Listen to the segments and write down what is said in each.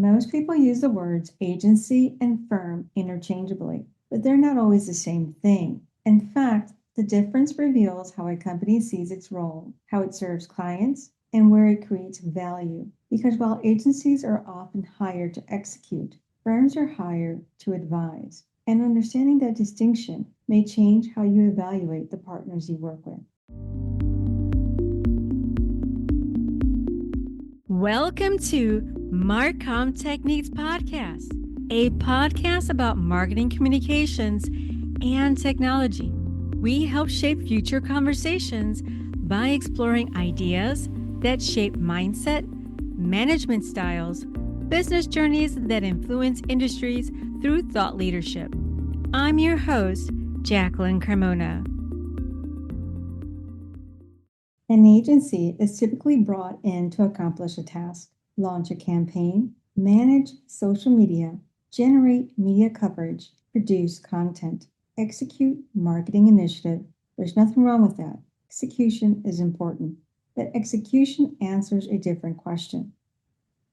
Most people use the words agency and firm interchangeably, but they're not always the same thing. In fact, the difference reveals how a company sees its role, how it serves clients, and where it creates value. Because while agencies are often hired to execute, firms are hired to advise. And understanding that distinction may change how you evaluate the partners you work with. Welcome to MarComTech-niques Podcast, a podcast about marketing communications and technology. We help shape future conversations by exploring ideas that shape mindset, management styles, business journeys that influence industries through thought leadership. I'm your host, Jacqueline Carmona. An agency is typically brought in to accomplish a task, launch a campaign, manage social media, generate media coverage, produce content, execute marketing initiative. There's nothing wrong with that. Execution is important, but execution answers a different question.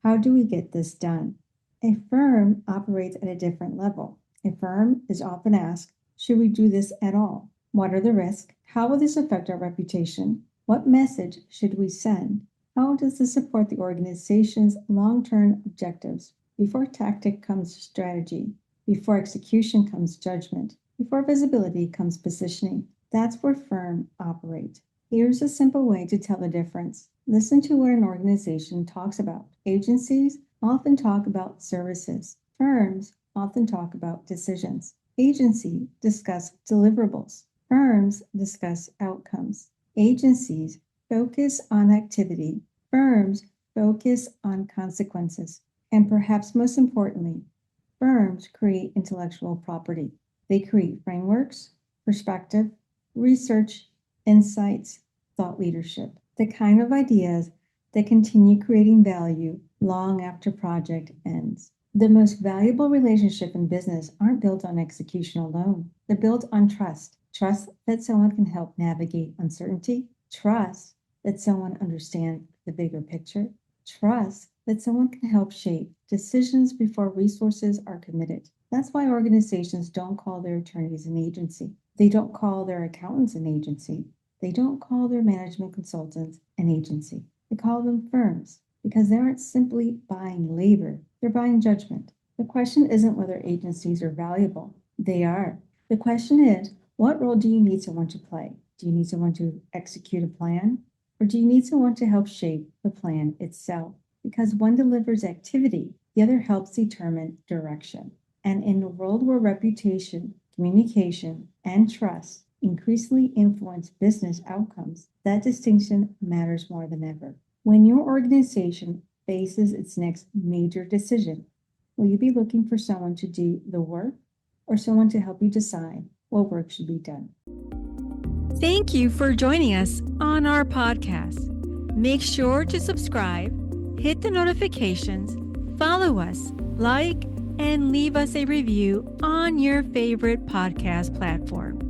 How do we get this done? A firm operates at a different level. A firm is often asked, should we do this at all? What are the risks? How will this affect our reputation? What message should we send? How does this support the organization's long-term objectives? Before tactic comes strategy. Before execution comes judgment. Before visibility comes positioning. That's where firms operate. Here's a simple way to tell the difference. Listen to what an organization talks about. Agencies often talk about services. Firms often talk about decisions. Agencies discuss deliverables. Firms discuss outcomes. Agencies focus on activity. Firms focus on consequences. And perhaps most importantly, firms create intellectual property. They create frameworks, perspective, research, insights, thought leadership, the kind of ideas that continue creating value long after project ends. The most valuable relationships in business aren't built on execution alone. They're built on trust. Trust that someone can help navigate uncertainty. Trust that someone understands the bigger picture. Trust that someone can help shape decisions before resources are committed. That's why organizations don't call their attorneys an agency. They don't call their accountants an agency. They don't call their management consultants an agency. They call them firms because they aren't simply buying labor. They're buying judgment. The question isn't whether agencies are valuable. They are. The question is, what role do you need someone to play? Do you need someone to execute a plan? Or do you need someone to help shape the plan itself? Because one delivers activity, the other helps determine direction. And in a world where reputation, communication, and trust increasingly influence business outcomes, that distinction matters more than ever. When your organization faces its next major decision, will you be looking for someone to do the work or someone to help you decide what work should be done? Thank you for joining us on our podcast. Make sure to subscribe, hit the notifications, follow us, like, and leave us a review on your favorite podcast platform.